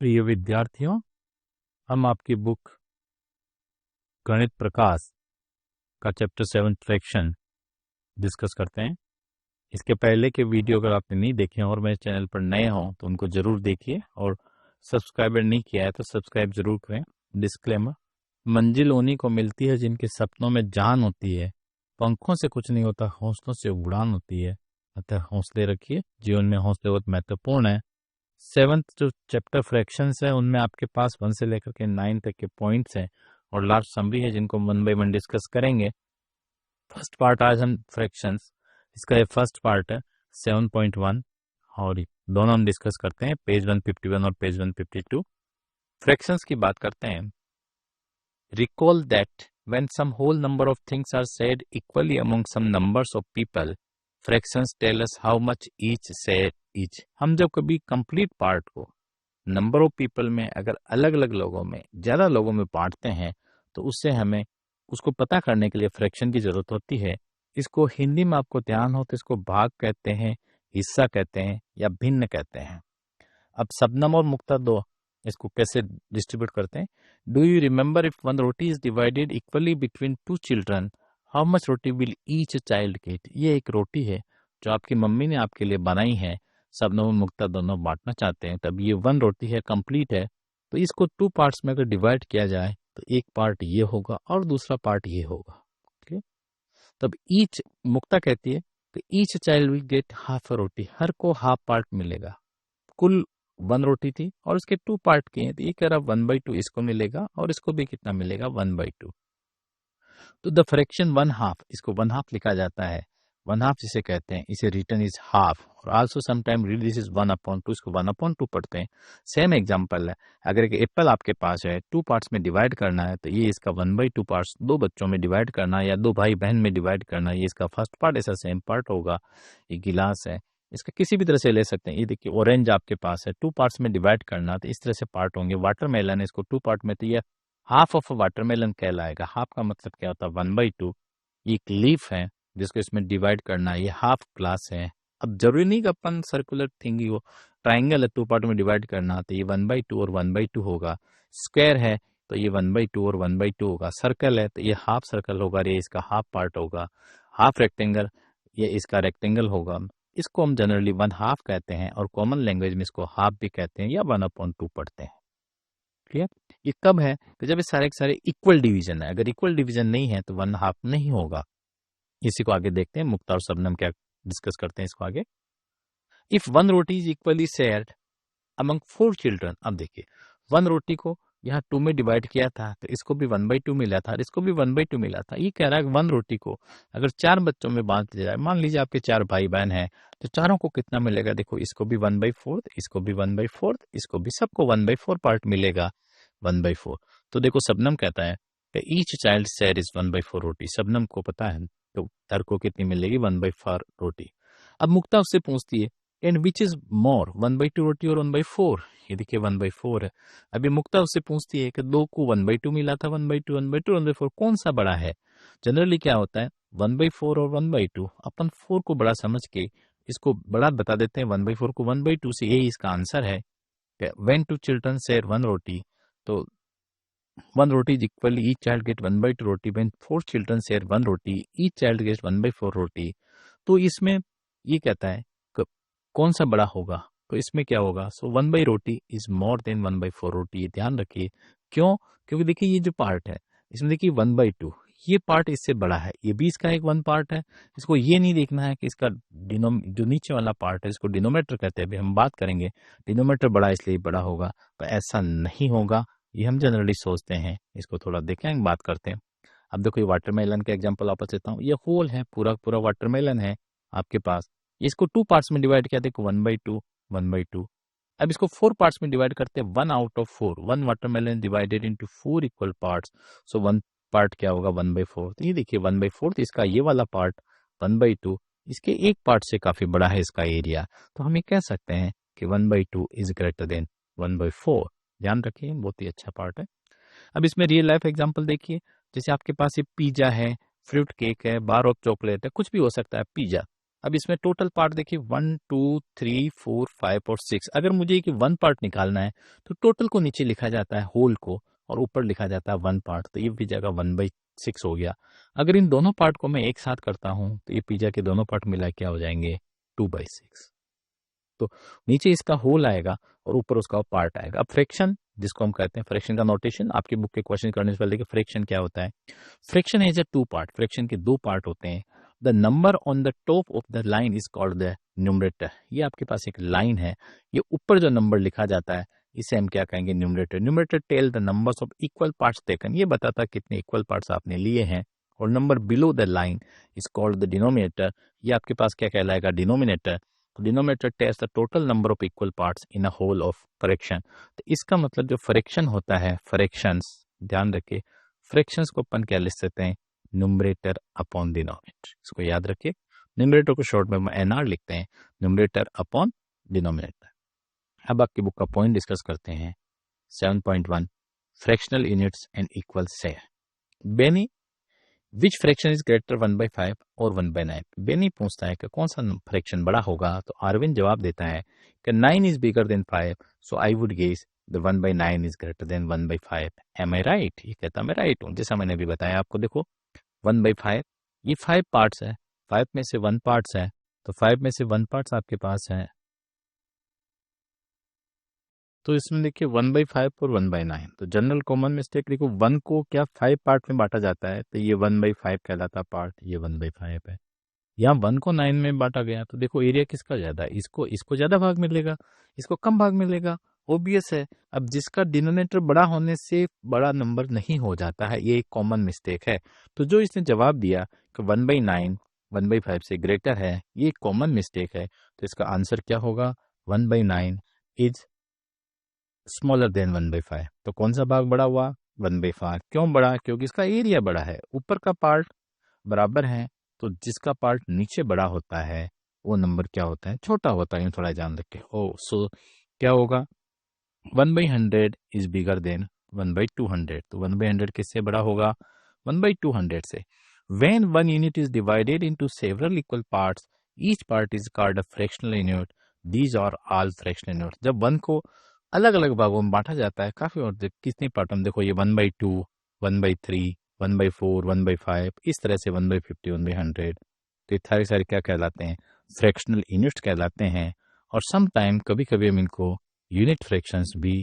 प्रिय विद्यार्थियों, हम आपकी बुक गणित प्रकाश का चैप्टर 7 फ्रैक्शन डिस्कस करते हैं। इसके पहले के वीडियो अगर आपने नहीं देखे और मेरे चैनल पर नए हों तो उनको जरूर देखिए और सब्सक्राइबर नहीं किया है तो सब्सक्राइब जरूर करें। डिस्क्लेमर, मंजिल उन्हीं को मिलती है जिनके सपनों में जान होती है। पंखों से कुछ नहीं होता, हौसलों से उड़ान होती है। अतः हौसले रखिए, जीवन में हौसले बहुत महत्वपूर्ण है। 7th जो चैप्टर फ्रैक्शंस है उनमें आपके पास 1 से लेकर के 9 तक के पॉइंट्स हैं और लास्ट समरी है जिनको 1 बाय 1 डिस्कस करेंगे। फर्स्ट पार्ट आज हम फ्रैक्शंस, इसका ये फर्स्ट पार्ट है 7.1 और दोनों हम डिस्कस करते हैं पेज 151 और पेज 152। फ्रैक्शंस की बात करते हैं। Recall that when some whole number of things are shared equally among some numbers of people, fractions tell us how much each shared each. हम जब कभी कंप्लीट पार्ट को नंबर ऑफ पीपल में अगर अलग अलग लोगों में ज्यादा लोगों में बांटते हैं तो उससे हमें उसको पता करने के लिए फ्रैक्शन की जरूरत होती है। इसको हिंदी में आपको ध्यान हो तो इसको भाग कहते हैं, हिस्सा कहते हैं या भिन्न कहते हैं। अब शबनम और मुक्ता दो इसको कैसे डिस्ट्रीब्यूट करते हैं। Do you remember if 1 roti is divided equally between 2 children, how much roti will each child gate. ये एक रोटी है जो आपकी मम्मी ने आपके लिए बनाई है, शबनम और मुक्ता दोनों बांटना चाहते हैं। तब ये 1 रोटी है, कंप्लीट है। तो इसको 2 पार्ट्स में अगर डिवाइड किया जाए तो एक पार्ट ये होगा और दूसरा पार्ट ये होगा। ठीक, तब ईच मुक्ता कहती है कि each child will get half a roti, हर को हाफ पार्ट मिलेगा। कुल 1 रोटी थी और उसके 2 पार्ट किए हैं तो ये कह रहा 1/2 इसको मिलेगा और इसको भी कितना मिलेगा 1/2। तो द फ्रैक्शन 1/2, इसको 1/2 लिखा जाता है। 1/2 जिसे कहते हैं इसे रिटर्न इज हाफ और also sometime read this is 1/2, इसको 1/2 पढ़ते हैं। सेम एग्जांपल है, अगर एक एप्पल आपके पास है 2 पार्ट्स में डिवाइड करना है तो ये इसका 1/2 पार्ट्स 2 बच्चों में डिवाइड करना है या 2 भाई बहन में डिवाइड करना है, ये इसका फर्स्ट पार्ट ऐसा सेम पार्ट होगा। ये गिलास है, इसका किसी भी तरह से ले सकते हैं। ये देखिए ऑरेंज आपके पास है, 2 पार्ट्स में डिवाइड करना तो इस तरह से पार्ट होंगे। वाटरमेलन है, इसको 2 पार्ट में तो ये हाफ ऑफ वाटरमेलन कहलाएगा। हाफ का मतलब क्या होता है 1/2। ये एक लीफ है जिसको इसमें डिवाइड करना है, ये हाफ ग्लास है। अब जरूरी नहीं कि अपन सर्कुलर थिंग ही हो, ट्राइंगल है 2 पार्ट में डिवाइड करना तो ये 1/2 और 1/2 होगा। स्क्वायर है तो ये 1/2 और 1/2 होगा। सर्कल है तो ये हाफ सर्कल होगा, ये इसका हाफ पार्ट होगा। हाफ रेक्टेंगल ये इसका रेक्टेंगल होगा। इसको हम जनरली 1/2 कहते हैं और कॉमन लैंग्वेज में इसको हाफ भी कहते हैं या 1/2 पढ़ते हैं। क्लियर? ये कब है तो जब ये सारे के सारे इक्वल डिवीजन है। अगर इक्वल डिवीजन नहीं है तो 1/2 नहीं होगा। इसी को आगे देखते हैं, मुक्ता और शबनम क्या डिस्कस करते हैं इसको आगे। If 1 roti is equally shared among 4 children, अब देखिए 1 रोटी को यहाँ 2 में डिवाइड किया था तो इसको भी 1/2 मिला था और इसको भी 1/2 मिला था। ये कह रहा है 1 रोटी को अगर 4 बच्चों में बांट दिया जाए, मान लीजिए आपके 4 भाई बहन हैं तो चारों को कितना मिलेगा। देखो इसको भी 1/4, इसको भी 1/4, इसको भी, सबको 1/4 पार्ट मिलेगा 1/4। तो देखो शबनम कहता है कि ईच चाइल्ड शेयर इज 1/4 रोटी। शबनम को पता है तो हर को कितनी मिलेगी 1/4 रोटी। अब मुक्ता उससे पूछती है एंड विच इज मोर 1/2 रोटी और 1/4। ये देखिए 1/4 है। अभी मुक्ता उससे पूछती है कि 2 को 1/2 मिला था, 1/2 1/2 1/4 कौन सा बड़ा है। जनरली क्या होता है 1/4 और 1/2 अपन 4 को बड़ा समझ के इसको बड़ा बता देते हैं 1/4 को 1/2 से। यही इसका आंसर है। व्हेन 2 चिल्ड्रन शेयर 1 रोटी, तो 1 roti is equally each child get 1/2 roti. When 4 children share 1 roti, each child gets 1/4 roti. तो इसमें ये कहता है कि कौन सा बड़ा होगा, तो इसमें क्या होगा। सो 1 रोटी इज मोर देन 1/4 रोटी। ये ध्यान रखिए क्यों, क्योंकि देखिए ये जो पार्ट है इसमें देखिए 1/2 ये पार्ट इससे बड़ा है, ये भी इसका एक 1 पार्ट है। इसको ये नहीं देखना है कि इसका जो नीचे वाला पार्ट है इसको डिनोमीटर कहते हैं। अभी हम बात करेंगे डिनोमीटर बड़ा इसलिए बड़ा होगा, तो ऐसा नहीं होगा। ये हम जनरली सोचते हैं। इसको थोड़ा देखें, बात करते हैं। अब देखो ये वाटरमेलन का एग्जांपल वापस देता हूँ। ये होल है, पूरा पूरा वाटरमेलन है आपके पास। इसको 2 पार्ट्स में डिवाइड किया, देखो 1/2 1/2। अब इसको 4 पार्ट्स में डिवाइड करते हैं, 1 out of 4। 1 watermelon divided into 4 equal parts, so 1 part क्या होगा 1/4। तो ये देखिए 1/4 इसका ये वाला पार्ट 1/2 इसके एक पार्ट से काफी बड़ा है इसका एरिया। तो हम ये कह सकते हैं कि 1/2 इज ग्रेटर देन 1/4। ध्यान रखिए, बहुत ही अच्छा पार्ट है। अब इसमें रियल लाइफ एग्जांपल देखिए। जैसे आपके पास ये पिज्जा है, फ्रूट केक है, बार ऑफ चॉकलेट है, कुछ भी हो सकता है पिज्जा। अब इसमें टोटल पार्ट देखिए 1 2 3 4 5 और 6। अगर मुझे कि 1 पार्ट निकालना है तो टोटल को नीचे लिखा जाता है होल को और ऊपर लिखा जाता है 1 पार्ट, तो ये भी जगह 1/6 हो गया। अगर इन दोनों पार्ट को मैं एक साथ करता हूँ तो ये पिज्जा के दोनों पार्ट मिला क्या हो जाएंगे 2/6। तो नीचे इसका होल आएगा और ऊपर उसका पार्ट आएगा। अब फ्रैक्शन जिसको हम कहते हैं, फ्रैक्शन का नोटेशन आपकी बुक के क्वेश्चन करने से पहले देखिए फ्रैक्शन क्या होता है। Fraction is a 2 part, fraction के 2 पार्ट होते हैं। The number on the top of the line is called the numerator. ये आपके पास एक लाइन है, ये ऊपर जो नंबर लिखा जाता है इसे हम क्या कहेंगे numerator. Numerator tell the numbers of equal parts taken, ये बताता है कितने इक्वल पार्ट्स आपने लिए हैं। और number below the line is called the denominator, ये आपके पास क्या कहलाएगा denominator. Denominator tells the total number of equal parts in a whole of fraction. तो इसका मतलब जो फ्रैक्शन होता है, फ्रैक्शंस ध्यान रखिए, फ्रैक्शंस को अपन क्या लिख सकते हैं न्यूमरेटर अपॉन डिनोमिनेटर। इसको याद रखिए, न्यूमरेटर को शॉर्ट में एनआर लिखते हैं, न्यूमरेटर अपॉन डिनोमिनेटर। अब आपकी बुक का पॉइंट डिस्कस करते हैं 7.1 fractional units and equal share. Benny which fraction is greater 1/5 और 1/9। बेनी पूछता है कि कौन सा फ्रैक्शन बड़ा होगा, तो आरविन जवाब देता है कि 9 is bigger than 5, so I would guess the 1/9 is greater than 1/5। Am I right? ये कहता मैं राइट हूँ, जैसा मैंने अभी बताया आपको। देखो 1/5 ये 5 पार्ट्स है, 5 में से 1 पार्ट्स है, तो 5 में से 1 पार्ट्स आपके पास है, तो इसमें देखिए 1/5 और 1/9। तो जनरल कॉमन मिस्टेक देखो 1 को क्या 5 पार्ट में बांटा जाता है, तो ये 1/5 कहलाता पार्ट, ये 1/5 है। यहाँ 1 को 9 में बांटा गया, तो देखो एरिया किसका ज्यादा है, इसको ज्यादा भाग मिलेगा, इसको कम भाग मिलेगा, ओबियस है। अब जिसका डिनोमिनेटर बड़ा होने से बड़ा नंबर नहीं हो जाता है, ये एक कॉमन मिस्टेक है। तो जो इसने जवाब दिया कि 1/9 1/5 से ग्रेटर है, ये कॉमन मिस्टेक है। तो इसका आंसर क्या होगा 1/9 इज स्मॉलर देन 1/5। तो कौन सा भाग बड़ा हुआ 1/5। क्यों बड़ा? क्योंकि इसका एरिया बड़ा है, ऊपर का पार्ट बराबर है, तो जिसका पार्ट नीचे बड़ा होता है वो नंबर क्या होता है छोटा होता है। यूँ थोड़ा ध्यान रखे। ओ सो क्या होगा 1/100 इज बिगर देन 1/200। तो 1/100 किससे बड़ा होगा 1/200 से। When one unit is divided into several equal parts, each part is called a fractional unit. These are all fractional units. जब 1 को अलग अलग भागों में बांटा जाता है, काफी और कितनी पार्ट में देखो, ये 1/2 1/3 1/4 1/5, इस तरह से 1/50 1/100। तो ये सारे सारे क्या कहलाते हैं फ्रैक्शनल यूनिट्स कहलाते हैं। और सम टाइम कभी कभी हम इनको यूनिट फ्रैक्शंस भी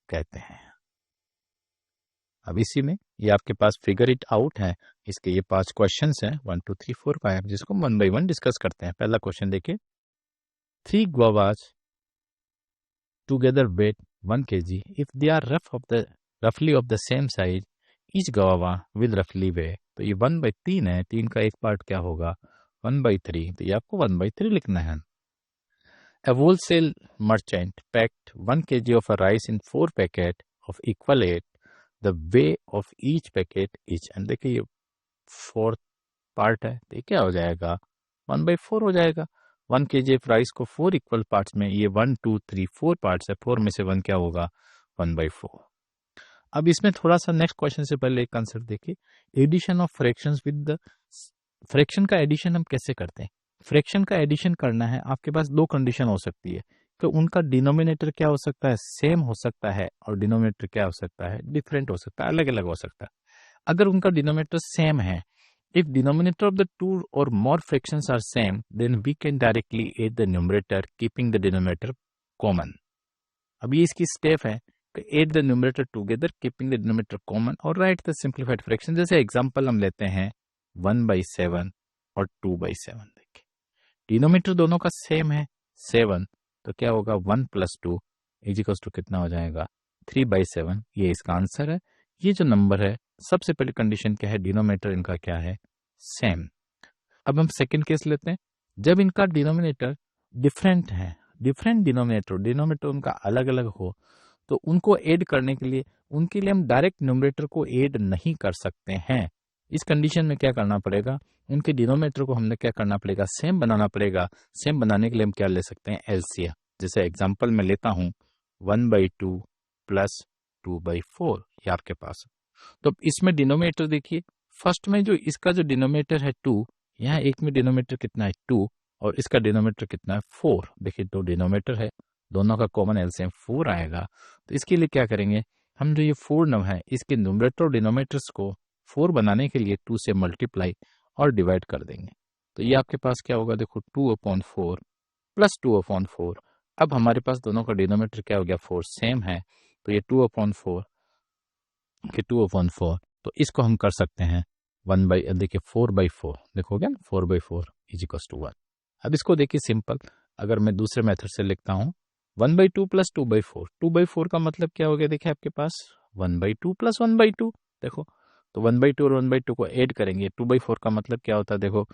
कहते हैं। अब इसी में ये आपके पास फिगर इट आउट है, इसके ये 5 क्वेश्चंस हैं 1 2 3 4 5, जिसको 1 by 1 डिस्कस करते हैं। पहला क्वेश्चन देखिए, 3 guavas together weight 1 kg. If they are roughly of the same size, each guava will roughly weigh। तो ये 1/3 है, 3 का एक पार्ट क्या होगा 1/3, तो ये आपको 1/3 लिखना है। A wholesale merchant packed 1 kg of a rice in 4 packets of equal weight. The weight of each packet is, and देखिए ये 4 पार्ट है, तो ये क्या हो जाएगा 1/4 हो जाएगा। 1 kg राइस को 4 इक्वल पार्ट्स में, ये 1 2 3 4 पार्ट्स है, 4 में से 1 क्या होगा 1/4। अब इसमें थोड़ा सा नेक्स्ट क्वेश्चन से पहले एक कंसेप्ट देखिए, addition of fractions with the fraction का एडिशन हम कैसे करते हैं। फ्रैक्शन का एडिशन करना है, आपके पास 2 कंडीशन हो सकती है कि उनका डिनोमिनेटर क्या हो सकता है सेम हो सकता है, और डिनोमिनेटर क्या हो सकता है डिफरेंट हो सकता है, अलग अलग हो सकता है। अगर उनका डिनोमिनेटर सेम है, if denominator of the 2 or more fractions are same, then we can directly add the numerator keeping the denominator common। अब ये इसकी स्टेप है कि add the numerator together keeping the denominator common और write the simplified fraction। जैसे example हम लेते हैं 1/7 और 2/7। देखिए डिनोमिनेटर दोनों का सेम है 7, तो क्या होगा 1 + 2 = कितना हो जाएगा 3/7। ये इसका आंसर है। ये जो नंबर है, सबसे पहली कंडीशन क्या है डिनोमिनेटर इनका क्या है सेम। अब हम सेकंड केस लेते हैं, जब इनका डिनोमिनेटर डिफरेंट है, डिफरेंट डिनोमिनेटर उनका अलग अलग हो, तो उनको ऐड करने के लिए उनके लिए हम डायरेक्ट न्यूमरेटर को ऐड नहीं कर सकते हैं। इस कंडीशन में क्या करना पड़ेगा, उनके डिनोमिनेटर को हमने क्या करना पड़ेगा सेम बनाना पड़ेगा। सेम बनाने के लिए हम क्या ले सकते हैं एलसीएम। जैसे एग्जांपल में लेता हूं 1/2 + 2/4, ये आपके पास। तो इसमें डिनोमिनेटर देखिए, फर्स्ट में जो इसका जो डिनोमिनेटर है 2, यहाँ एक में डिनोमिनेटर कितना है 2, और इसका डिनोमीटर कितना है 4। देखिए तो डिनोमीटर है, दोनों का कॉमन एलसीएम 4 आएगा। तो इसके लिए क्या करेंगे, हम जो ये 4 नंबर है इसके न्यूमरेटर और डिनोमीटर्स को 4 बनाने के लिए 2 से मल्टीप्लाई और डिवाइड कर देंगे। तो ये आपके पास क्या होगा, देखो 2/4 प्लस 2/4। अब हमारे पास दोनों का डिनोमीटर क्या हो गया 4 सेम है, तो ये 2/4 के 2/4, तो इसको हम कर सकते हैं देखिए 4/4 देखोगे ना 4/4 = 1। अब इसको देखिए सिंपल, अगर मैं दूसरे मेथड से लिखता हूँ 1/2 प्लस 2/4, 2/4 का मतलब क्या हो गया, देखिए आपके पास 1/2 प्लस 1/2। देखो तो 1/2 और 1/2 को ऐड करेंगे, 2/4 का मतलब क्या होता है, देखो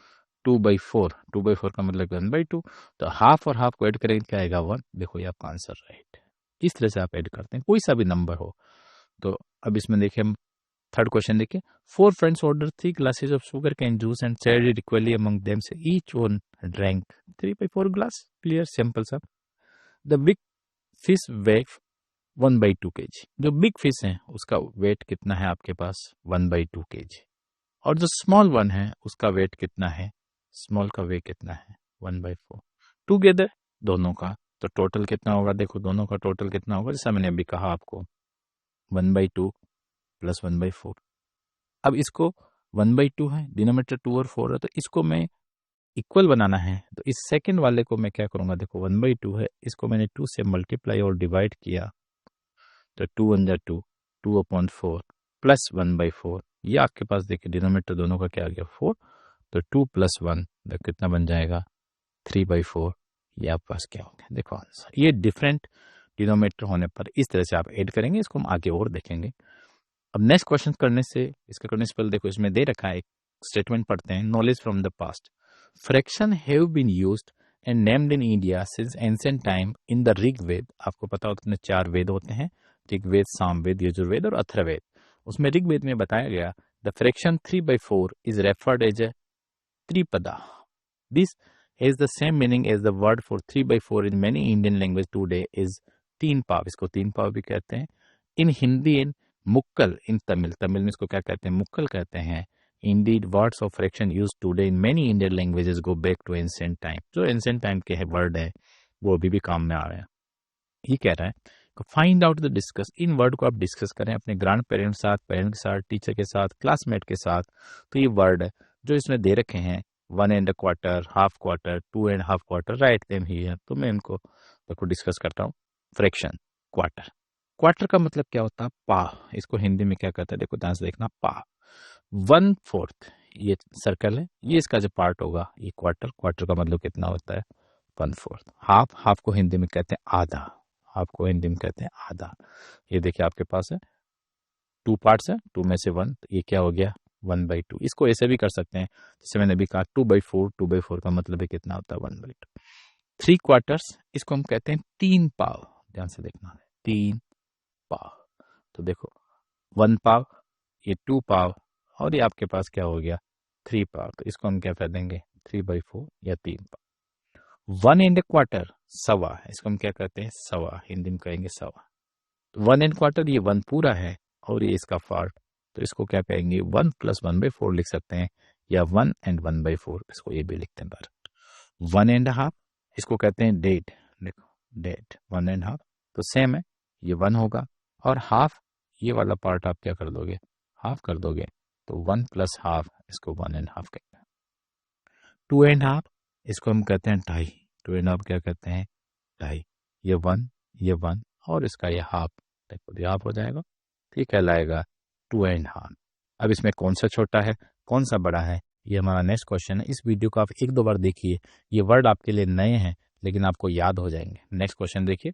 2/4, 2/4 का मतलब 1/2, तो हाफ और हाफ को ऐड करेंगे क्या आएगा 1। देखो ये आपका आंसर राइट। इस तरह से आप ऐड करते हैं, कोई सा भी नंबर हो। तो अब इसमें देखिए हम थर्ड क्वेश्चन देखिए, 4 friends ordered 3 glasses of sugar cane juice and shared it equally among them. So each one drank 3/4 glass. Clear, simple सा। The big fish weigh 1/2 kg। जो बिग फिश है उसका वेट कितना है आपके पास 1/2 kg, और जो स्मॉल वन है उसका वेट कितना है, स्मॉल का वेट कितना है 1/4। टुगेदर दोनों का तो टोटल कितना होगा, देखो दोनों का टोटल कितना होगा, जैसा मैंने अभी कहा आपको 1/2 प्लस 1/4। अब इसको 1/2 है, डिनोमीटर 2 और 4 है, तो इसको मैं इक्वल बनाना है। तो इस सेकंड वाले को मैं क्या करूंगा, देखो 1/2 है, इसको मैंने 2 से मल्टीप्लाई और डिवाइड किया, तो 2 × 2 2/4 प्लस 1/4। ये आपके पास देखिए डिनोमीटर दोनों का क्या आ गया 4, तो 2 + 1 कितना बन जाएगा 3/4। ये आपके पास क्या हो गया, देखो आंसर। ये डिफरेंट डिनोमीटर होने पर इस तरह से आप ऐड करेंगे, इसको हम आगे और देखेंगे। अब नेक्स्ट क्वेश्चन करने से पहले देखो इसमें दे रखा है एक स्टेटमेंट, पढ़ते हैं। Knowledge from the past, fraction have been used and named in India since ancient time in the Rigveda. आपको पता होता है 4 वेद होते हैं, ऋग्वेद, सामवेद, यजुर्वेद और अथर्ववेद। उसमें ऋग्वेद में बताया गया the fraction 3/4 is referred as a tripada. This has the same meaning as the word for 3/4 in many Indian language today is 3 paav. इसको 3 पाव भी कहते हैं। इन हिंदी इन मुक्कल, इन तमिल में इसको क्या कहते हैं, मुक्कल कहते हैं। Indeed, words of fraction used today in many Indian languages go back to ancient time। जो ancient time के वर्ड है वो अभी भी काम में आ रहे हैं। ये कह रहा है find out the discuss, in word को आप डिस्कस करें अपने ग्रैंड पेरेंट्स के साथ, पेरेंट्स के साथ, टीचर के साथ, क्लासमेट के साथ। तो ये वर्ड है जो इसमें दे रखे हैं 1.25, half quarter, 2.5 quarter, write them here. तो मैं इनको डिस्कस करता हूँ। फ्रैक्शन, क्वार्टर, क्वार्टर का मतलब क्या होता है पा, इसको हिंदी में क्या कहता है, देखो ध्यान से देखना, पा। 1/4 ये सर्कल है, ये इसका जो पार्ट होगा ये क्वार्टर, क्वार्टर का मतलब कितना होता है 1/4। हाफ, हाफ को हिंदी में कहते हैं आधा, हाफ को हिंदी में कहते हैं आधा। ये देखिए आपके पास है 2 पार्ट्स है, 2 में से 1, तो ये क्या हो गया 1/2। इसको ऐसे भी कर सकते हैं जैसे मैंने अभी कहा 2/4, 2/4 का मतलब है कितना होता है 1/2। 3 क्वार्टर्स, इसको हम कहते हैं 3 पाव। ध्यान से देखना है 3 पाव। तो देखो 1 पाव, ये 2 पाव, और ये आपके पास क्या हो गया 3 पाव। तो इसको हम क्या कह देंगे 3/4 या 3 पाव। 1.25 सवा, इसको हम क्या कहते हैं सवा, हिंदी में कहेंगे सवा। तो 1.25 ये 1 पूरा है और ये इसका पार्ट, तो इसको क्या कहेंगे 1 + 1/4 लिख सकते हैं, या 1 and 1/4, इसको ये भी लिखते हैं। 1.5 इसको कहते हैं डेट, देखो डेट 1.5, तो सेम है, ये 1 होगा, और हाफ ये वाला पार्ट आप क्या कर दोगे हाफ कर दोगे, तो 1 + हाफ, इसको 1.5 कहते हैं। 2.5 इसको हम कहते हैं ढाई, 2.5 क्या कहते हैं ढाई, ये 1 और इसका ये हाफ, देखो ये हाफ हो जाएगा, तो ये कहलाएगा 2.5। अब इसमें कौन सा छोटा है कौन सा बड़ा है, ये हमारा नेक्स्ट क्वेश्चन है। इस वीडियो को आप 1-2 बार देखिए, ये वर्ड आपके लिए नए हैं लेकिन आपको याद हो जाएंगे। नेक्स्ट क्वेश्चन देखिए,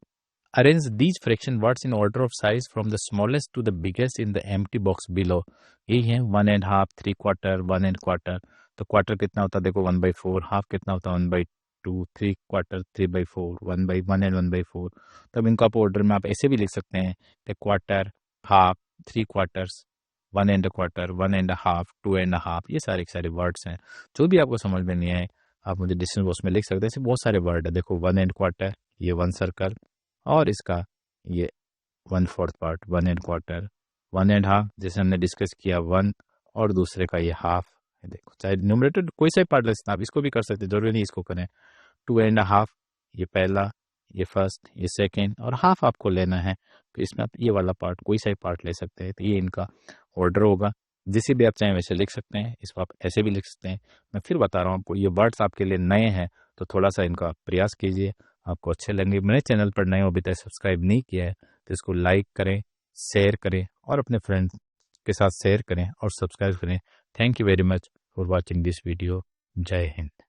arrange these fraction words in order of size from the smallest to the biggest in the empty box below. यही है 1.5, 3 क्वार्टर, 1.25। तो क्वार्टर कितना होता है देखो 1/4, हाफ कितना होता है 1/2, 3 क्वार्टर 3/4, 1/1 and 1/4। तब इनको आप ऑर्डर में आप ऐसे भी लिख सकते हैं, क्वार्टर, हाफ, 3 क्वार्टर्स, 1.25, 1.5, 2.5। ये सारे वर्ड्स हैं, जो भी आपको समझ में नहीं आए आप मुझे डिस्क्रिप्शन बॉक्स में लिख सकते हैं। ऐसे बहुत सारे वर्ड है, देखो 1.25 ये 1 सर्कल, और इसका ये 1/4 पार्ट 1.25, 1.5 जैसे हमने डिस्कस किया 1, और दूसरे का ये हाफ ये देखो, चाहे न्यूमरेटर कोई सा ही पार्ट ले सकते हैं आप, इसको भी कर सकते हैं, जरूरी नहीं इसको करें। 2.5 ये पहला, ये फर्स्ट, ये सेकेंड और हाफ आपको लेना है, तो इसमें आप ये वाला पार्ट कोई सा ही पार्ट ले सकते हैं। तो ये इनका ऑर्डर होगा, जिसे भी आप चाहें वैसे लिख सकते हैं, इसको आप ऐसे भी लिख सकते हैं। मैं फिर बता रहा हूँ आपको, ये वर्ड्स आपके लिए नए हैं तो थोड़ा सा इनका प्रयास कीजिए, आपको अच्छे लगेंगे। मेरे चैनल पर नए हो, अभी तक सब्सक्राइब नहीं किया है तो इसको लाइक करें, शेयर करें और अपने फ्रेंड्स के साथ शेयर करें और सब्सक्राइब करें। Thank you very much for watching this video. जय हिंद।